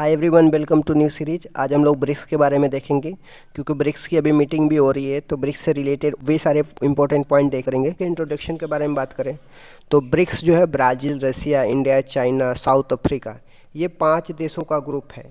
Hi everyone, welcome to new series. आज हम लोग ब्रिक्स के बारे में देखेंगे क्योंकि ब्रिक्स की अभी मीटिंग भी हो रही है, तो ब्रिक्स से रिलेटेड वे सारे इंपॉर्टेंट पॉइंट देख लेंगे। कि इंट्रोडक्शन के बारे में बात करें तो ब्रिक्स जो है ब्राज़ील, रसिया, इंडिया, चाइना, साउथ अफ्रीका, ये 5 देशों का ग्रुप है।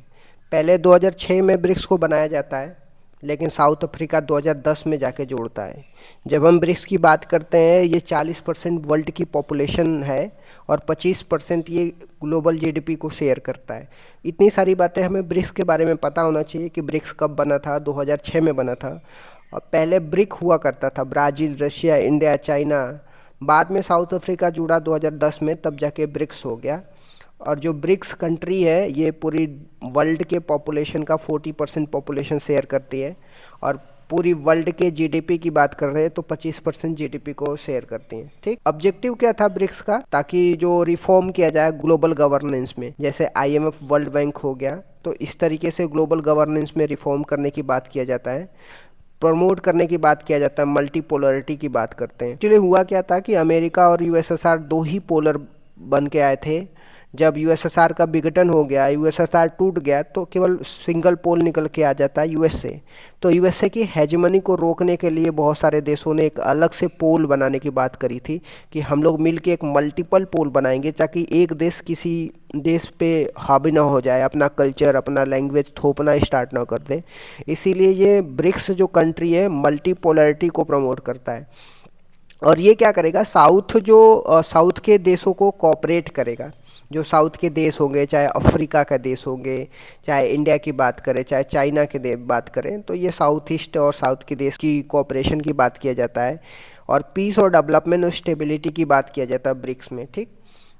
पहले 2006 में ब्रिक्स को बनाया जाता है, लेकिन साउथ अफ्रीका 2010 में जाके जोड़ता है। जब हम ब्रिक्स की बात करते हैं, ये 40% वर्ल्ड की पॉपुलेशन है और 25% ये ग्लोबल जीडीपी को शेयर करता है। इतनी सारी बातें हमें ब्रिक्स के बारे में पता होना चाहिए कि ब्रिक्स कब बना था। 2006 में बना था। और पहले ब्रिक हुआ करता था ब्राज़ील, रशिया, इंडिया, चाइना। बाद में साउथ अफ्रीका जुड़ा 2010 में, तब जाके ब्रिक्स हो गया। और जो ब्रिक्स कंट्री है ये पूरी वर्ल्ड के पॉपुलेशन का 40% पॉपुलेशन शेयर करती है। और पूरी वर्ल्ड के जीडीपी की बात कर रहे हैं तो 25% जीडीपी को शेयर करती हैं। ठीक, ऑब्जेक्टिव क्या था ब्रिक्स का? ताकि जो रिफॉर्म किया जाए ग्लोबल गवर्नेंस में, जैसे आईएमएफ, वर्ल्ड बैंक हो गया, तो इस तरीके से ग्लोबल गवर्नेंस में रिफॉर्म करने की बात किया जाता है, प्रमोट करने की बात किया जाता है, मल्टीपोलरिटी की बात करते हैं। एक्चुअली हुआ क्या था कि अमेरिका और यूएसएसआर दो ही पोलर बन के आए थे। जब यूएसएसआर का विघटन हो गया, यूएसएसआर टूट गया, तो केवल सिंगल पोल निकल के आ जाता है यूएसए। तो यूएसए की हेजेमनी को रोकने के लिए बहुत सारे देशों ने एक अलग से पोल बनाने की बात करी थी कि हम लोग मिलके एक मल्टीपल पोल बनाएंगे, ताकि एक देश किसी देश पे हावी ना हो जाए, अपना कल्चर, अपना लैंग्वेज थोपना स्टार्ट ना कर दे। इसीलिए ये ब्रिक्स जो कंट्री है मल्टीपोलरिटी को प्रमोट करता है। और ये क्या करेगा, साउथ के देशों को कोऑपरेट करेगा। जो साउथ के देश होंगे, चाहे अफ्रीका का देश होंगे, चाहे इंडिया की बात करें, चाहे चाइना के बात करें, तो ये साउथ ईस्ट और साउथ के देश की कोऑपरेशन की बात किया जाता है। और पीस और डेवलपमेंट और स्टेबिलिटी की बात किया जाता है ब्रिक्स में। ठीक,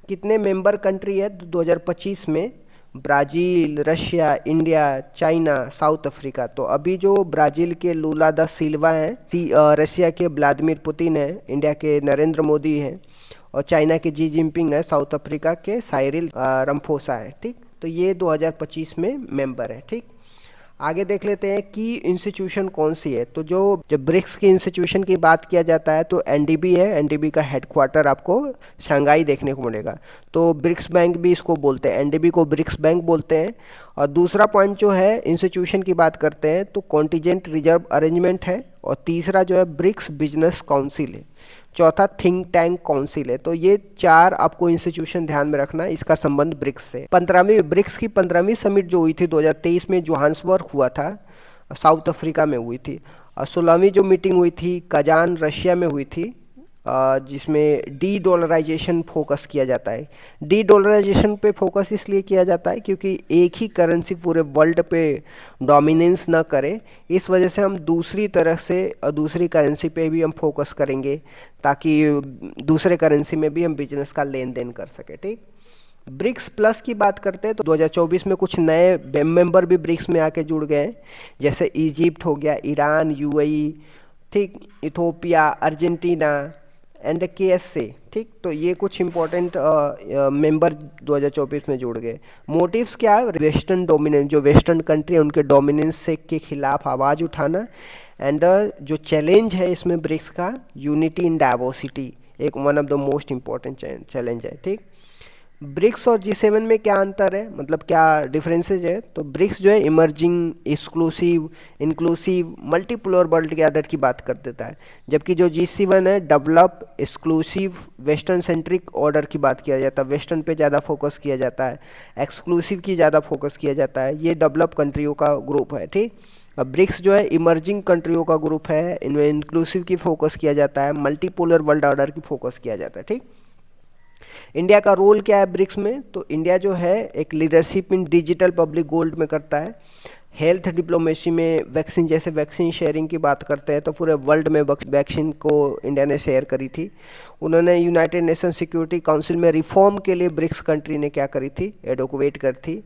कितने मेंबर कंट्री है 2025 में? Brazil, Russia, India, China, south Africa. तो अभी जो ब्राज़ील के लूला दा सिल्वा हैं, रशिया के व्लादिमीर पुतिन हैं, इंडिया के नरेंद्र मोदी हैं, और चाइना के जी जिनपिंग है, साउथ अफ्रीका के साइरिल रमफोसा है। ठीक, तो ये 2025 में मेंबर है। ठीक, आगे देख लेते हैं कि इंस्टीट्यूशन कौन सी है। तो जब ब्रिक्स की इंस्टीट्यूशन की बात किया जाता है तो एनडीबी है। एनडीबी का हेडक्वार्टर आपको शंघाई देखने को मिलेगा। तो ब्रिक्स बैंक भी इसको बोलते हैं, एनडीबी को ब्रिक्स बैंक बोलते हैं। और दूसरा पॉइंट जो है, इंस्टीट्यूशन की बात करते हैं तो कॉन्टीजेंट रिजर्व अरेंजमेंट है। और तीसरा जो है ब्रिक्स बिजनेस काउंसिल है। चौथा थिंक टैंक काउंसिल है। तो ये 4 आपको इंस्टीट्यूशन ध्यान में रखना है। इसका संबंध ब्रिक्स से। 15वीं ब्रिक्स की 15वीं समिट जो हुई थी 2023 में, जोहान्सबर्ग हुआ था, साउथ अफ्रीका में हुई थी। और 16वीं जो मीटिंग हुई थी कजान, रशिया में हुई थी, जिसमें डी डॉलराइजेशन फोकस किया जाता है। डी डॉलराइजेशन पे फोकस इसलिए किया जाता है क्योंकि एक ही करेंसी पूरे वर्ल्ड पे डोमिनेंस ना करे। इस वजह से हम दूसरी तरह से दूसरी करेंसी पे भी हम फोकस करेंगे, ताकि दूसरे करेंसी में भी हम बिजनेस का लेन देन कर सके। ठीक, ब्रिक्स प्लस की बात करते हैं तो 2024 में कुछ नए मेंबर भी ब्रिक्स में आके जुड़ गए हैं, जैसे इजिप्ट हो गया, ईरान, यूएई, ठीक, इथोपिया, अर्जेंटीना एंड केएसए। ठीक, तो ये कुछ इंपॉर्टेंट मेंबर 2024 में जुड़ गए। मोटिव्स क्या है? वेस्टर्न डोमिनेंस, जो वेस्टर्न कंट्री है उनके डोमिनेंस से के खिलाफ आवाज़ उठाना। एंड जो चैलेंज है इसमें ब्रिक्स का, यूनिटी इन डाइवर्सिटी, एक one of the most important challenge है। ठीक, ब्रिक्स और जी7 में क्या अंतर है, मतलब क्या डिफरेंसेज है? तो ब्रिक्स जो है emerging, exclusive, inclusive, multipolar world के आर्डर की बात कर देता है, जबकि जो जी7 है develop, exclusive, western centric order की बात किया जाता है। वेस्टर्न पे ज़्यादा फोकस किया जाता है, एक्सक्लूसिव की ज़्यादा फोकस किया जाता है। ये डेवलप कंट्रियों का ग्रुप है। ठीक, अब ब्रिक्स जो है इमर्जिंग कंट्रियों का ग्रुप है, इनमें इंक्लूसिव की फोकस किया जाता है, मल्टीपोलर वर्ल्ड ऑर्डर की फोकस किया जाता है। ठीक, इंडिया का रोल क्या है ब्रिक्स में? तो इंडिया जो है एक leadership in digital public gold में करता है। हेल्थ डिप्लोमेसी में वैक्सीन, जैसे वैक्सीन शेयरिंग की बात करते हैं तो पूरे वर्ल्ड में वैक्सीन को इंडिया ने शेयर करी थी। उन्होंने यूनाइटेड नेशन सिक्योरिटी काउंसिल में रिफॉर्म के लिए ब्रिक्स कंट्री ने क्या करी थी? एडवोकेट करी थी।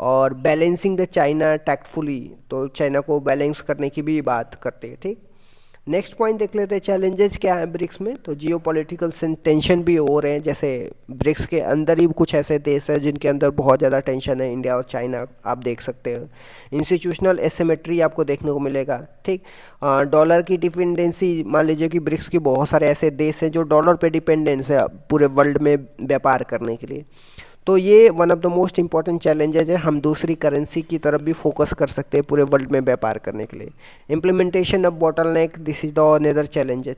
और बैलेंसिंग द चाइना टैक्टफुली, तो चाइना को बैलेंस करने की भी बात करते हैं। ठीक, नेक्स्ट पॉइंट देख लेते हैं, चैलेंजेस क्या है ब्रिक्स में। तो जियो पॉलिटिकल टेंशन भी हो रहे हैं, जैसे ब्रिक्स के अंदर ही कुछ ऐसे देश हैं जिनके अंदर बहुत ज़्यादा टेंशन है, इंडिया और चाइना, आप देख सकते हो। इंस्टीट्यूशनल एसिमेट्री आपको देखने को मिलेगा। ठीक, डॉलर की डिपेंडेंसी, मान लीजिए कि ब्रिक्स के बहुत सारे ऐसे देश हैं जो डॉलर पे डिपेंडेंस है पूरे वर्ल्ड में व्यापार करने के लिए। तो ये one of the most important challenges है, हम दूसरी करेंसी की तरफ भी फोकस कर सकते हैं पूरे वर्ल्ड में व्यापार करने के लिए। Implementation of bottleneck, this is the another challenges.